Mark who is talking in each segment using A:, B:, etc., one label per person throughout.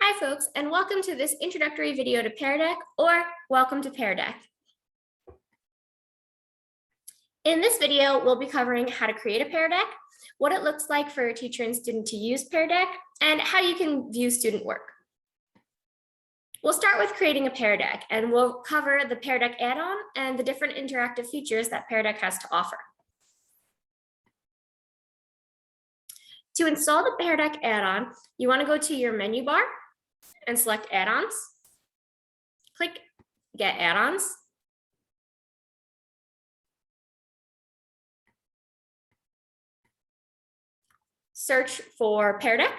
A: Hi folks, and welcome to this introductory video to Pear Deck, or welcome to Pear Deck. In this video, we'll be covering how to create a Pear Deck, what it looks like for a teacher and student to use Pear Deck, and how you can view student work. We'll start with creating a Pear Deck, and we'll cover the Pear Deck add-on and the different interactive features that Pear Deck has to offer. To install the Pear Deck add-on, you want to go to your menu bar and select add-ons. Click Get Add-ons. Search for Pear Deck.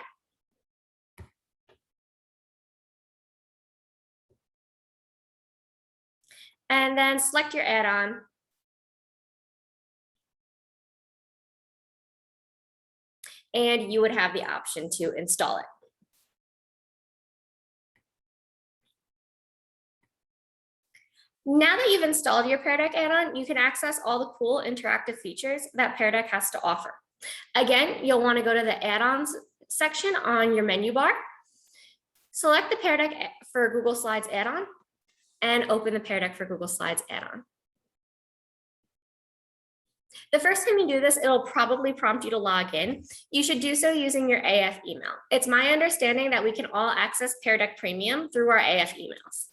A: And then select your add-on. And you would have the option to install it. Now that you've installed your Pear Deck add-on, you can access all the cool interactive features that Pear Deck has to offer. Again, you'll want to go to the add-ons section on your menu bar, select the Pear Deck for Google Slides add-on, and open the Pear Deck for Google Slides add-on. The first time you do this, it'll probably prompt you to log in. You should do so using your AF email. It's my understanding that we can all access Pear Deck Premium through our AF emails.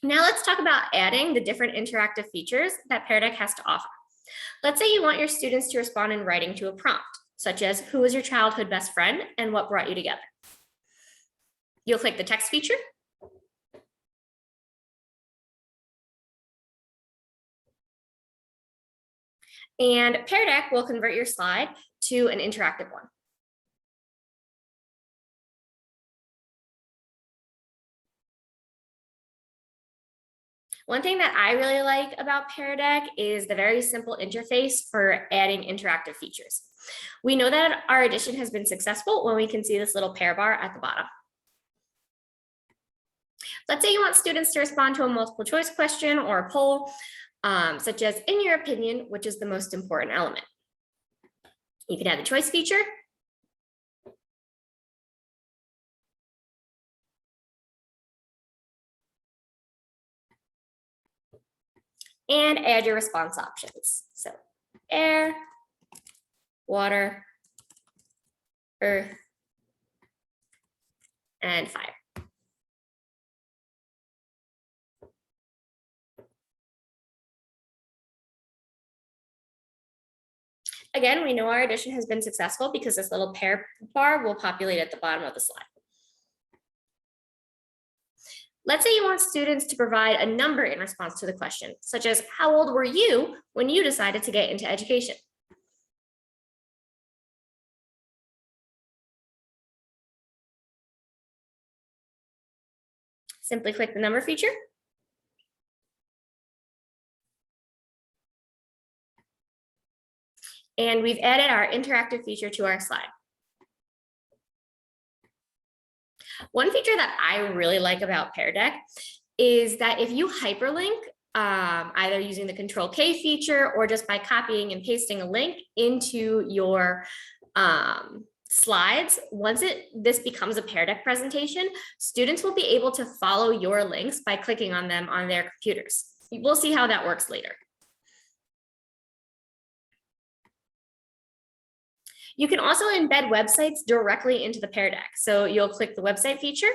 A: Now let's talk about adding the different interactive features that Pear Deck has to offer. Let's say you want your students to respond in writing to a prompt, such as who was your childhood best friend and what brought you together. You'll click the text feature. And Pear Deck will convert your slide to an interactive one. One thing that I really like about Pear Deck is the very simple interface for adding interactive features. We know that our addition has been successful when we can see this little pear bar at the bottom. Let's say you want students to respond to a multiple choice question or a poll, such as, in your opinion, which is the most important element? You can add the choice feature. And add your response options. So air, water, earth, and fire. Again, we know our addition has been successful because this little pear bar will populate at the bottom of the slide. Let's say you want students to provide a number in response to the question, such as how old were you when you decided to get into education? Simply click the number feature. And we've added our interactive feature to our slide. One feature that I really like about Pear Deck is that if you hyperlink, either using the Control K feature or just by copying and pasting a link into your slides, once this becomes a Pear Deck presentation, students will be able to follow your links by clicking on them on their computers. We'll see how that works later. You can also embed websites directly into the Pear Deck. So you'll click the website feature.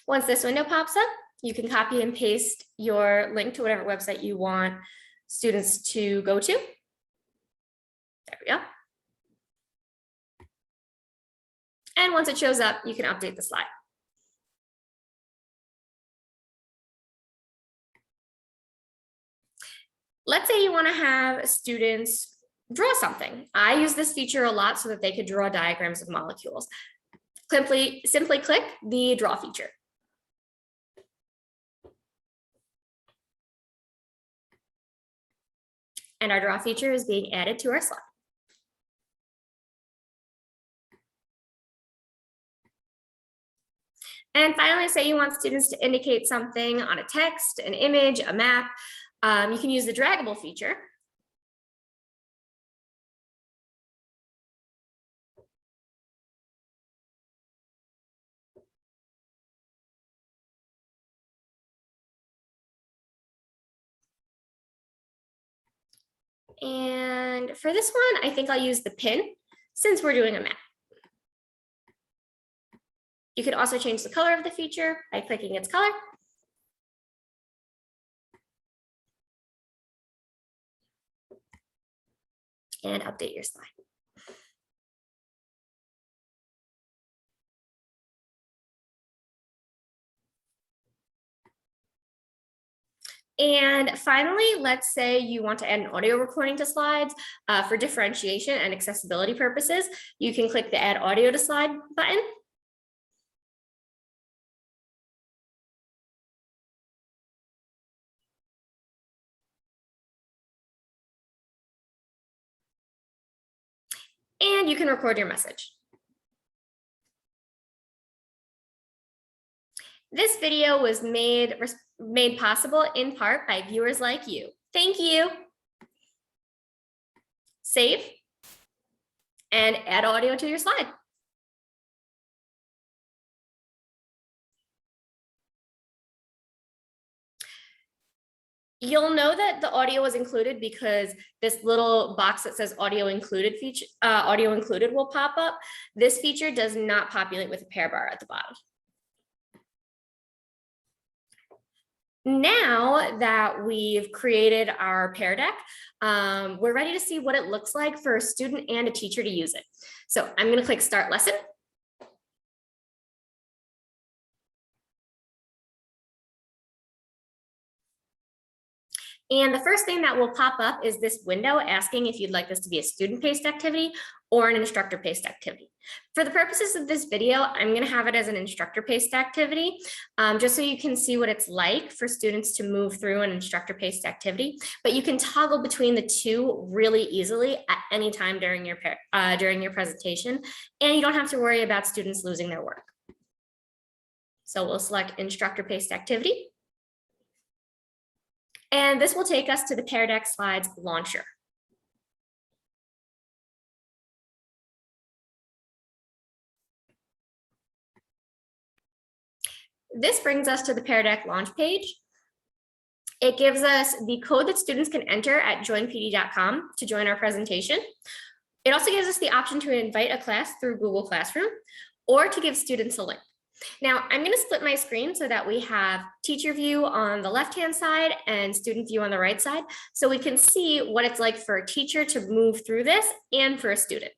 A: Once this window pops up, you can copy and paste your link to whatever website you want students to go to. There we go. And once it shows up, you can update the slide. Let's say you want to have students draw something. I use this feature a lot so that they could draw diagrams of molecules. Simply click the draw feature. And our draw feature is being added to our slide. And finally, say you want students to indicate something on a text, an image, a map. You can use the draggable feature. And for this one, I think I'll use the pin since we're doing a map. You could also change the color of the feature by clicking its color. And update your slide. And finally, let's say you want to add an audio recording to slides for differentiation and accessibility purposes. You can click the Add Audio to Slide button. And you can record your message. This video was made possible in part by viewers like you. Thank you. Save and add audio to your slide. You'll know that the audio was included because this little box that says audio included feature, audio included will pop up. This feature does not populate with a Pear bar at the bottom. Now that we've created our Pear deck, we're ready to see what it looks like for a student and a teacher to use it. So I'm going to click Start Lesson. And the first thing that will pop up is this window asking if you'd like this to be a student-paced activity or an instructor-paced activity. For the purposes of this video, I'm going to have it as an instructor-paced activity, just so you can see what it's like for students to move through an instructor-paced activity. But you can toggle between the two really easily at any time during your presentation, and you don't have to worry about students losing their work. So we'll select instructor-paced activity. And this will take us to the Pear Deck Slides launcher. This brings us to the Pear Deck launch page. It gives us the code that students can enter at joinpd.com to join our presentation. It also gives us the option to invite a class through Google Classroom or to give students a link. Now, I'm going to split my screen so that we have teacher view on the left-hand side and student view on the right side, so we can see what it's like for a teacher to move through this and for a student.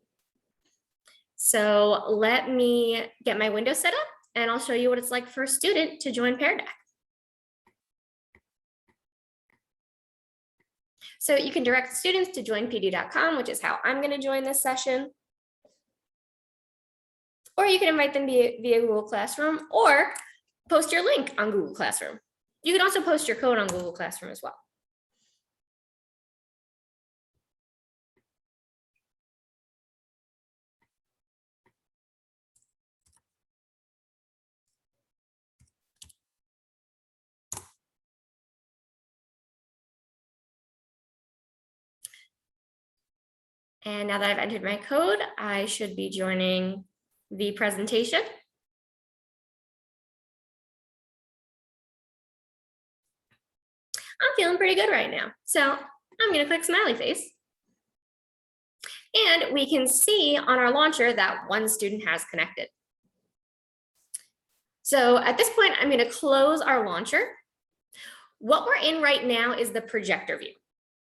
A: So let me get my window set up and I'll show you what it's like for a student to join Pear Deck. So you can direct students to joinpd.com, which is how I'm going to join this session. Or you can invite them via Google Classroom or post your link on Google Classroom. You can also post your code on Google Classroom as well. And now that I've entered my code, I should be joining the presentation. I'm feeling pretty good right now. So I'm going to click smiley face. And we can see on our launcher that one student has connected. So at this point, I'm going to close our launcher. What we're in right now is the projector view.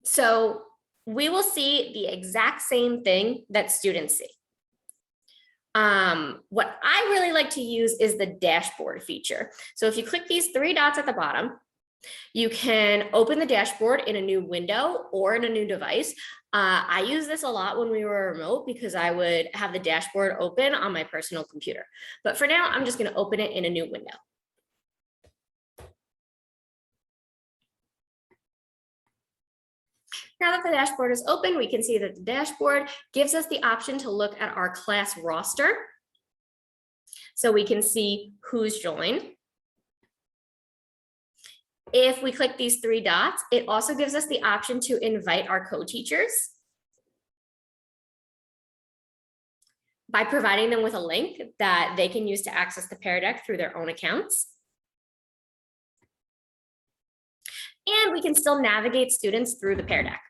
A: So we will see the exact same thing that students see. What I really like to use is the dashboard feature. So if you click these three dots at the bottom, you can open the dashboard in a new window or in a new device. I use this a lot when we were remote because I would have the dashboard open on my personal computer. But for now, I'm just going to open it in a new window. Now that the dashboard is open, we can see that the dashboard gives us the option to look at our class roster. so we can see who's joined. If we click these three dots, it also gives us the option to invite our co-teachers by providing them with a link that they can use to access the Pear Deck through their own accounts. And we can still navigate students through the Pear Deck.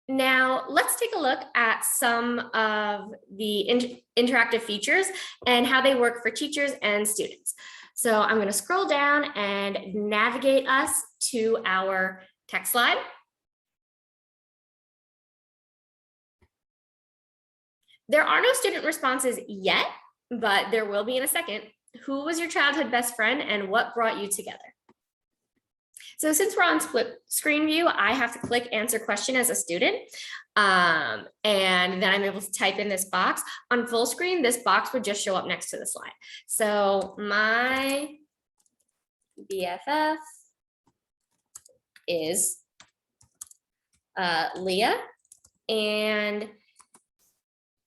A: Now, let's take a look at some of the interactive features and how they work for teachers and students. So I'm going to scroll down and navigate us to our text slide. There are no student responses yet, but there will be in a second. Who was your childhood best friend and what brought you together? So since we're on split screen view, I have to click answer question as a student. And then I'm able to type in this box. On full screen, this box would just show up next to the slide. So my BFF is Leah, and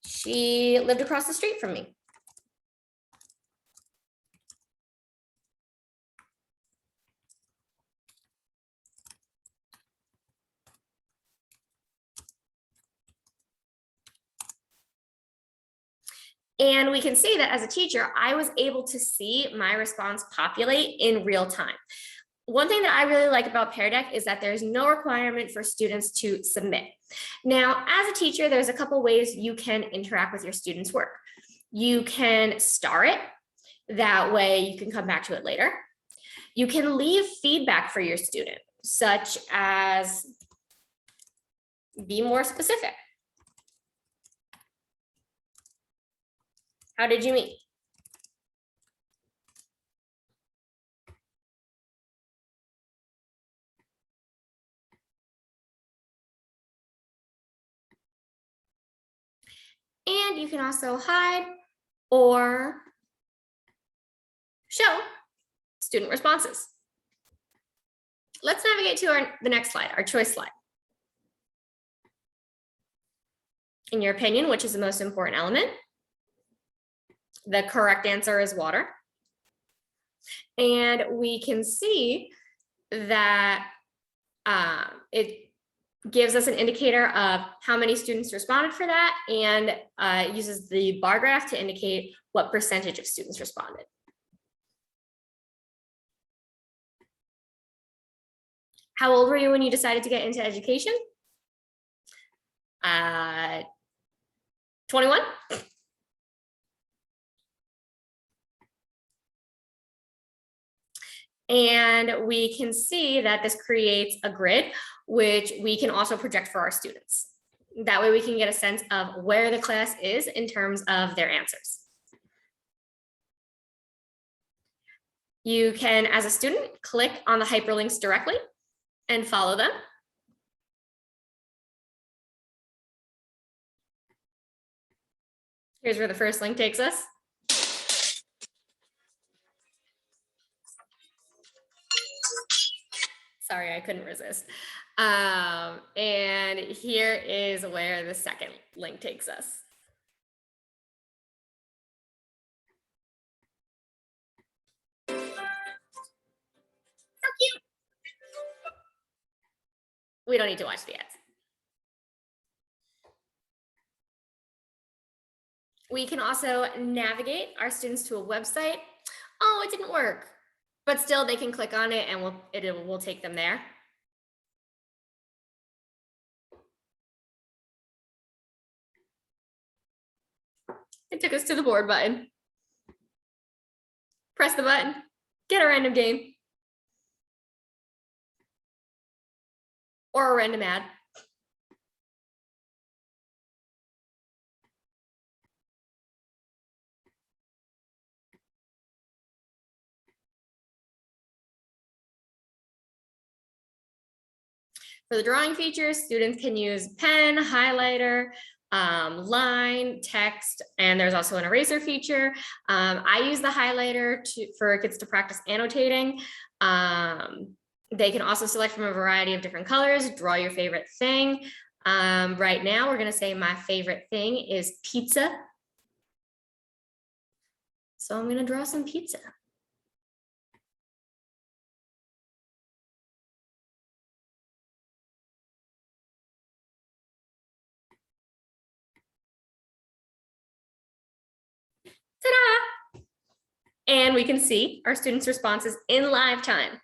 A: she lived across the street from me. And we can see that as a teacher, I was able to see my response populate in real time. One thing that I really like about Pear Deck is that there's no requirement for students to submit. Now, as a teacher, there's a couple ways you can interact with your students' work. You can star it. That way you can come back to it later. You can leave feedback for your student, such as be more specific. How did you meet? And you can also hide or show student responses. Let's navigate to the next slide, our choice slide. In your opinion, which is the most important element? The correct answer is water. And we can see that it gives us an indicator of how many students responded for that, and uses the bar graph to indicate what percentage of students responded. How old were you when you decided to get into education? 21? And we can see that this creates a grid, which we can also project for our students. That way we can get a sense of where the class is in terms of their answers. You can, as a student, click on the hyperlinks directly and follow them. Here's where the first link takes us. Sorry, I couldn't resist. And here is where the second link takes us. So cute. We don't need to watch the ads. We can also navigate our students to a website. Oh, it didn't work. But still, they can click on it and it will take them there. It took us to the board button. Press the button, get a random game. Or a random ad. For the drawing features, students can use pen, highlighter, line, text, and there's also an eraser feature. I use the highlighter for kids to practice annotating. They can also select from a variety of different colors, draw your favorite thing. Right now, we're going to say my favorite thing is pizza. So I'm going to draw some pizza. Ta-da! And we can see our students' responses in live time.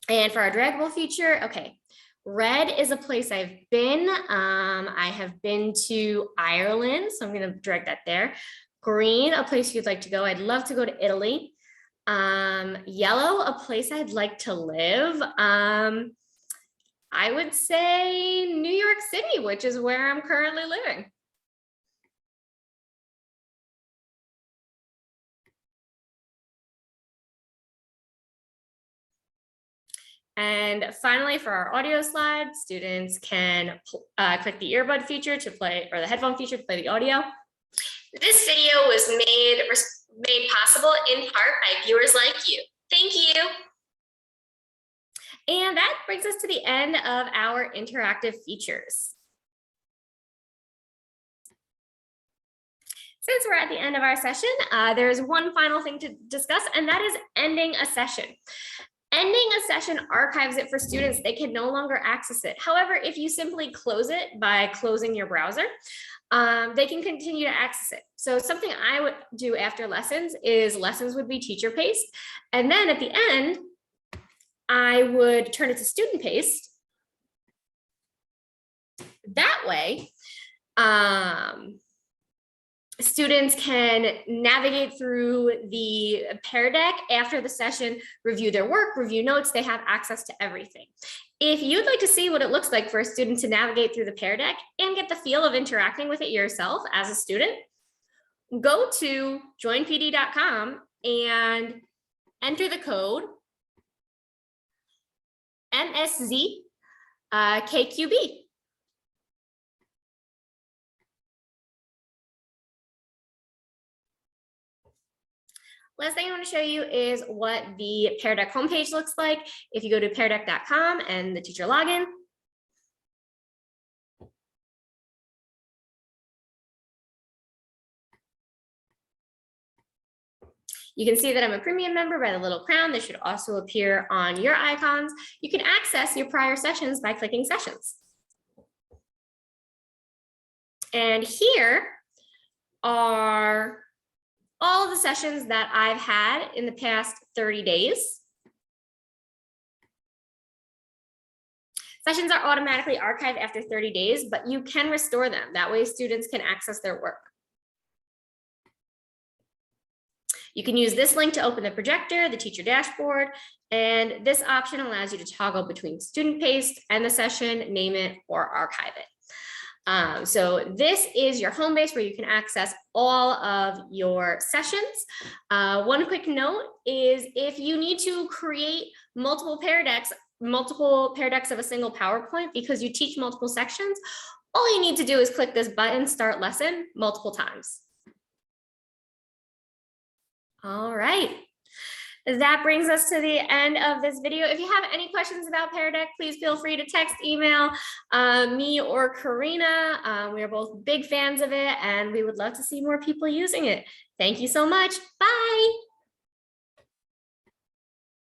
A: And for our draggable feature, okay, red is a place I've been. I have been to Ireland, so I'm going to drag that there. Green, a place you'd like to go. I'd love to go to Italy. Yellow, a place I'd like to live. I would say New York City, which is where I'm currently living. And finally, for our audio slide, students can click the earbud feature to play, or the headphone feature to play the audio. This video was made possible in part by viewers like you. Thank you. And that brings us to the end of our interactive features. Since we're at the end of our session, there's one final thing to discuss, and that is ending a session. Ending a session archives it for students. They can no longer access it. However, if you simply close it by closing your browser, they can continue to access it. So something I would do after lessons is lessons would be teacher paced. And then at the end, I would turn it to student paced. That way, students can navigate through the Pear Deck after the session, review their work, review notes. They have access to everything. If you'd like to see what it looks like for a student to navigate through the Pear Deck and get the feel of interacting with it yourself as a student, go to joinpd.com and enter the code MSZ-KQB. Last thing I want to show you is what the Pear Deck homepage looks like. If you go to peardeck.com and the teacher login, you can see that I'm a premium member by the little crown. This should also appear on your icons. You can access your prior sessions by clicking sessions. And here are all of the sessions that I've had in the past 30 days. Sessions are automatically archived after 30 days, but you can restore them. That way students can access their work. You can use this link to open the projector, the teacher dashboard, and this option allows you to toggle between student paced and the session, name it, or archive it. So this is your home base where you can access all of your sessions. One quick note is if you need to create multiple Pear Decks of a single PowerPoint because you teach multiple sections, all you need to do is click this button, start lesson, multiple times. All right. That brings us to the end of this video. If you have any questions about Pear Deck, please feel free to text, email me or Karina. We are both big fans of it and we would love to see more people using it. Thank you so much. Bye.